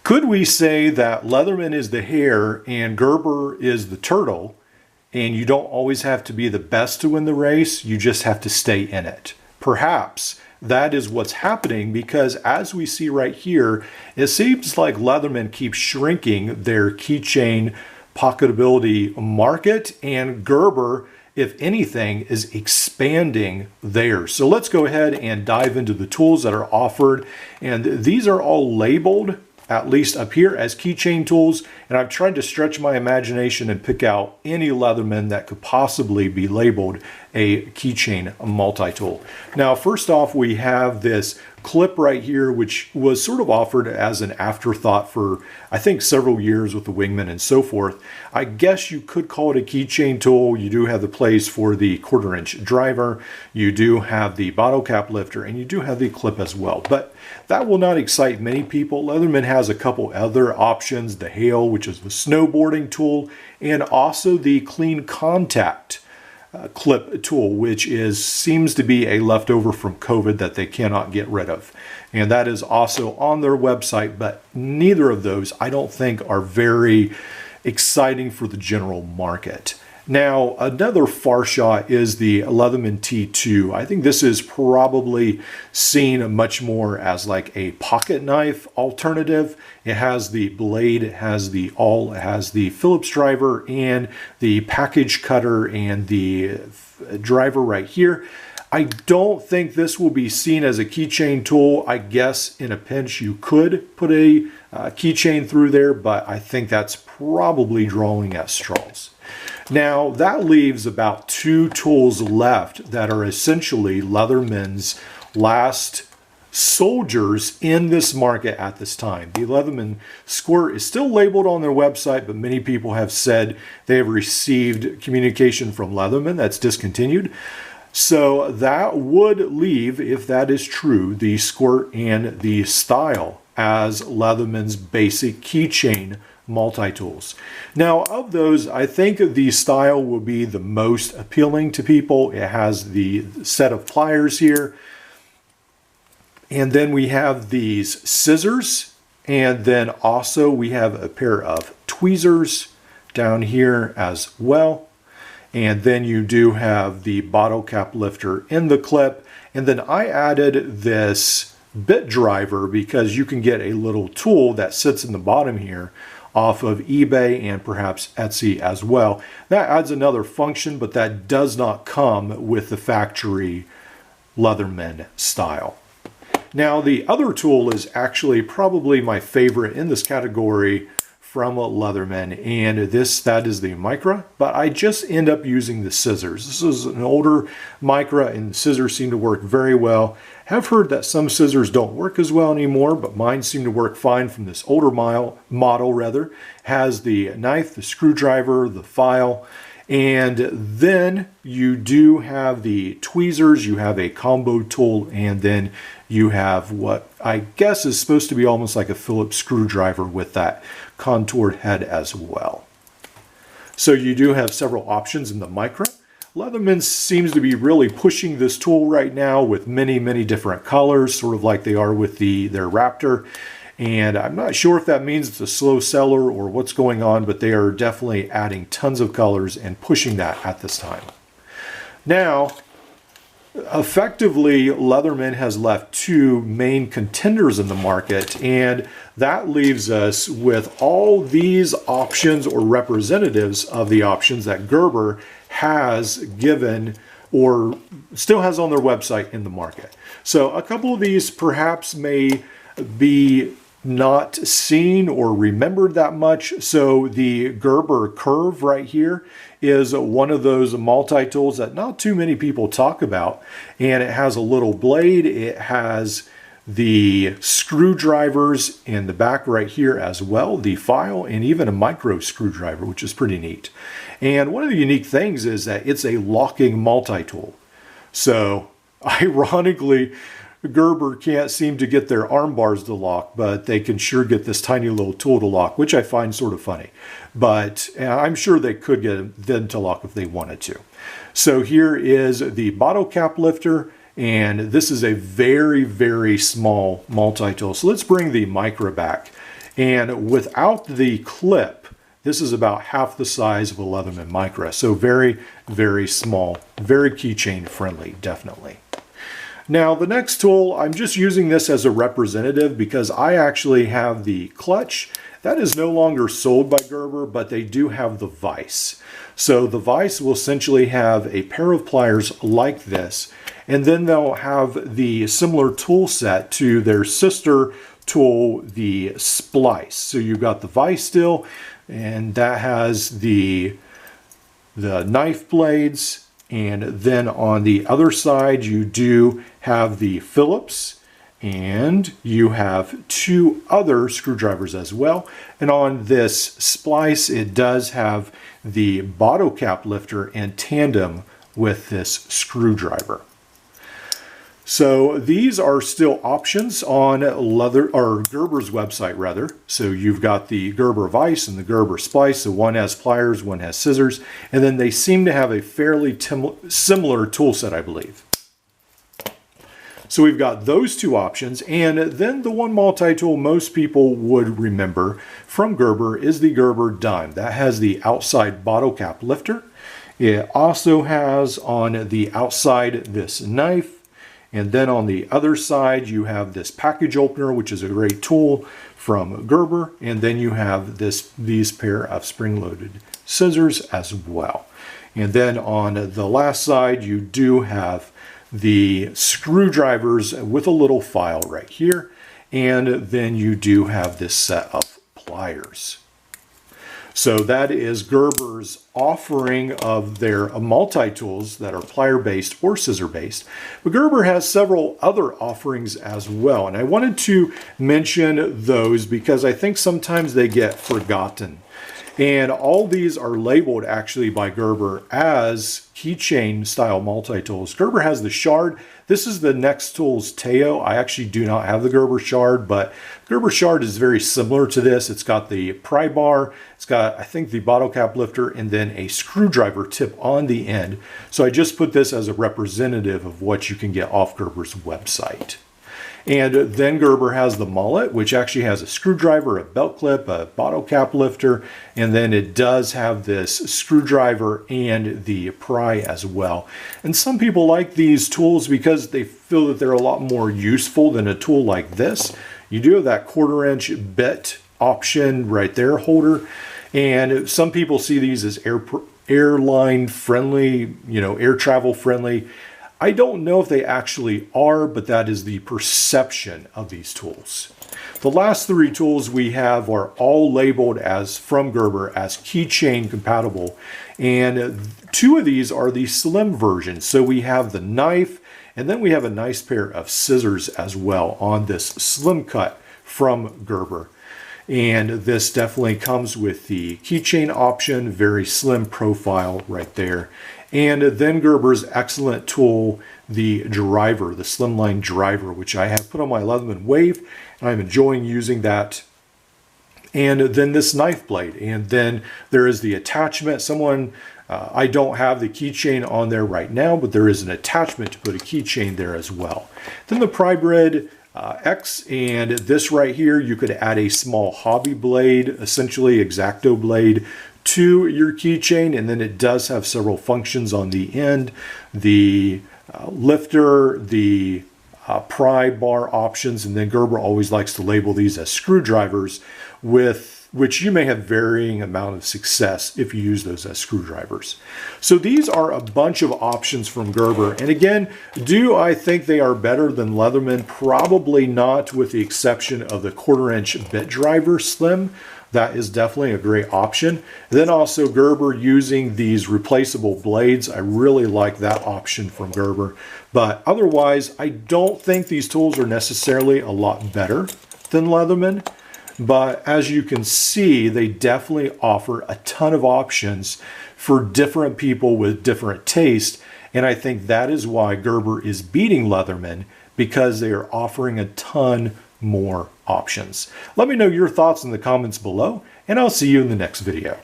Could we say that Leatherman is the hare and Gerber is the turtle, and you don't always have to be the best to win the race, you just have to stay in it? Perhaps that is what's happening, because as we see right here, it seems like Leatherman keeps shrinking their keychain pocketability market, and Gerber, if anything, is expanding theirs. So let's go ahead and dive into the tools that are offered, and these are all labeled, at least up here, as keychain tools, and I've tried to stretch my imagination and pick out any Leatherman that could possibly be labeled a keychain multi-tool. Now, first off, we have this clip right here, which was sort of offered as an afterthought for, I think, several years with the Wingman and so forth. I guess you could call it a keychain tool. You do have the place for the 1/4-inch driver, you do have the bottle cap lifter, and you do have the clip as well. But that will not excite many people. Leatherman has a couple other options, the Hail, which is the snowboarding tool, and also the Clean Contact clip tool, which seems to be a leftover from COVID that they cannot get rid of. And that is also on their website, but neither of those I don't think are very exciting for the general market. Now, another far shot is the Leatherman T2. I think this is probably seen much more as like a pocket knife alternative. It has the blade, it has the awl, it has the Phillips driver and the package cutter and the driver right here. I don't think this will be seen as a keychain tool. I guess in a pinch you could put a keychain through there, but I think that's probably drawing at straws. Now, that leaves about 2 tools left that are essentially Leatherman's last soldiers in this market at this time. The Leatherman Squirt is still labeled on their website, but many people have said they have received communication from Leatherman that's discontinued. So that would leave, if that is true, the Squirt and the Style as Leatherman's basic keychain multi-tools. Now, of those, I think the Style will be the most appealing to people. It has the set of pliers here, and then we have these scissors, and then also we have a pair of tweezers down here as well, and then you do have the bottle cap lifter in the clip, and then I added this bit driver because you can get a little tool that sits in the bottom here off of eBay and perhaps Etsy as well. That adds another function, but that does not come with the factory Leatherman Style. Now, the other tool is actually probably my favorite in this category from Leatherman, and that is the Micra, but I just end up using the scissors. This is an older Micra, and the scissors seem to work very well. Have heard that some scissors don't work as well anymore, but mine seem to work fine from this older model rather. Has the knife, the screwdriver, the file, and then you do have the tweezers, you have a combo tool, and then you have what I guess is supposed to be almost like a Phillips screwdriver with that contoured head as well. So you do have several options in the Micra. Leatherman seems to be really pushing this tool right now with many, many different colors, sort of like they are with their Raptor. And I'm not sure if that means it's a slow seller or what's going on, but they are definitely adding tons of colors and pushing that at this time. Now, effectively, Leatherman has left 2 main contenders in the market, and that leaves us with all these options or representatives of the options that Gerber has given or still has on their website in the market. So a couple of these perhaps may be not seen or remembered that much. So the Gerber Curve right here is one of those multi-tools that not too many people talk about, and it has a little blade, it has the screwdrivers in the back right here as well, the file, and even a micro screwdriver, which is pretty neat. And one of the unique things is that it's a locking multi-tool. So ironically, Gerber can't seem to get their arm bars to lock, but they can sure get this tiny little tool to lock, which I find sort of funny. But I'm sure they could get them to lock if they wanted to. So here is the bottle cap lifter, and this is a very, very small multi-tool. So let's bring the Micra back. And without the clip, this is about half the size of a Leatherman Micra. So very, very small, very keychain friendly, definitely. Now the next tool, I'm just using this as a representative because I actually have the clutch. That is no longer sold by Gerber, but they do have the vise. So the vise will essentially have a pair of pliers like this, and then they'll have the similar tool set to their sister tool, the splice. So you've got the vise still, and that has the knife blades, and then on the other side you do have the Phillips, and you have two other screwdrivers as well. And on this splice, it does have the bottle cap lifter in tandem with this screwdriver. So these are still options on Gerber's website rather. So you've got the Gerber vise and the Gerber splice. So one has pliers, one has scissors, and then they seem to have a fairly similar tool set, I believe. So we've got those two options, and then the one multi-tool most people would remember from Gerber is the Gerber dime. That has the outside bottle cap lifter. It also has on the outside this knife, and then on the other side you have this package opener, which is a great tool from Gerber, and then you have these pair of spring-loaded scissors as well. And then on the last side you do have the screwdrivers with a little file right here, and then you do have this set of pliers. So that is Gerber's offering of their multi-tools that are plier based or scissor based. But Gerber has several other offerings as well, and I wanted to mention those because I think sometimes they get forgotten. And all these are labeled actually by Gerber as keychain style multi-tools. Gerber has the Shard. This is the Next Tools Teo. I actually do not have the Gerber Shard, but Gerber Shard is very similar to this. It's got the pry bar, it's got, I think, the bottle cap lifter, and then a screwdriver tip on the end. So I just put this as a representative of what you can get off Gerber's website. And then Gerber has the Mullet, which actually has a screwdriver, a belt clip, a bottle cap lifter, and then it does have this screwdriver and the pry as well. And some people like these tools because they feel that they're a lot more useful than a tool like this. You do have that 1/4" bit option right there, holder, and some people see these as airline friendly, air travel friendly. I don't know if they actually are, but that is the perception of these tools. The last three tools we have are all labeled as from Gerber as keychain compatible, and two of these are the slim version. So we have the knife, and then we have a nice pair of scissors as well on this slim cut from Gerber. And this definitely comes with the keychain option, very slim profile right there. And then Gerber's excellent tool, the driver, the slimline driver, which I have put on my Leatherman Wave, and I'm enjoying using that. And then this knife blade, and then there is the attachment. I don't have the keychain on there right now, but there is an attachment to put a keychain there as well. Then the pry bread X, and this right here, you could add a small hobby blade, essentially X-Acto blade, to your keychain, and then it does have several functions on the end. The lifter, the pry bar options, and then Gerber always likes to label these as screwdrivers, with which you may have varying amount of success if you use those as screwdrivers. So these are a bunch of options from Gerber, and again, do I think they are better than Leatherman? Probably not, with the exception of the 1/4" bit driver slim. That is definitely a great option. Then also Gerber using these replaceable blades. I really like that option from Gerber. But otherwise, I don't think these tools are necessarily a lot better than Leatherman. But as you can see, they definitely offer a ton of options for different people with different taste. And I think that is why Gerber is beating Leatherman, because they are offering a ton more options. Let me know your thoughts in the comments below, and I'll see you in the next video.